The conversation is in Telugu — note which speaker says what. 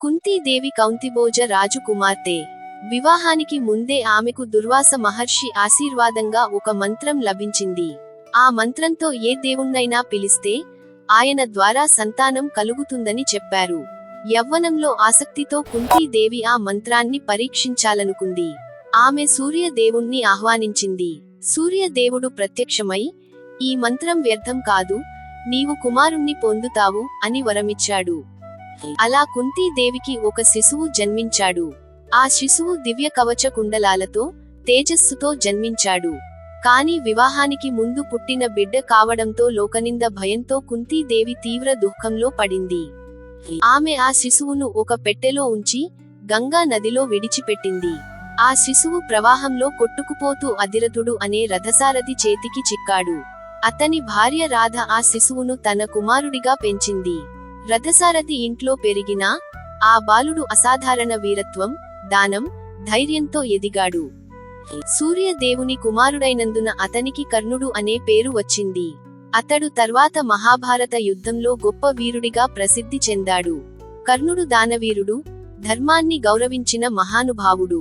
Speaker 1: కుంతీదేవి కౌంతిభోజ రాజు కుమార్తె. వివాహానికి ముందే ఆమెకు దుర్వాస మహర్షి ఆశీర్వాదంగా ఒక మంత్రం లభించింది. ఆ మంత్రంతో ఏ దేవుణ్ణైనా పిలిస్తే ఆయన ద్వారా సంతానం కలుగుతుందని చెప్పారు. యవ్వనంలో ఆసక్తితో కుంతీదేవి ఆ మంత్రాన్ని పరీక్షించాలనుకుంది. ఆమె సూర్యదేవుణ్ణి ఆహ్వానించింది. సూర్యదేవుడు ప్రత్యక్షమై, ఈ మంత్రం వ్యర్థం కాదు, నీవు కుమారుణ్ణి పొందుతావు అని వరమిచ్చాడు. అలా కుంతీదేవికి ఒక శిశువు జన్మించాడు. ఆ శిశువు దివ్య కవచ కుండలాలతో, తేజస్సుతో జన్మించాడు. కాని వివాహానికి ముందు పుట్టిన బిడ్డ కావడంతో లోకనింద భయంతో కుంతీదేవి తీవ్ర దుఃఖంలో పడింది. ఆమె ఆ శిశువును ఒక పెట్టెలో ఉంచి గంగా నదిలో విడిచిపెట్టింది. ఆ శిశువు ప్రవాహంలో కొట్టుకుపోతూ అధిరథుడు అనే రథసారథి చేతికి చిక్కాడు. అతని భార్య రాధ ఆ శిశువును తన కుమారుడిగా పెంచింది. రథసారథి ఇంట్లో పెరిగినా ఆ బాలుడు అసాధారణ వీరత్వం, దానం, ధైర్యంతో ఎదిగాడు. సూర్యదేవుని కుమారుడైనందున అతనికి కర్ణుడు అనే పేరు వచ్చింది. అతడు తర్వాత మహాభారత యుద్ధంలో గొప్ప వీరుడిగా ప్రసిద్ధి చెందాడు. కర్ణుడు దానవీరుడు, ధర్మాన్ని గౌరవించిన మహానుభావుడు.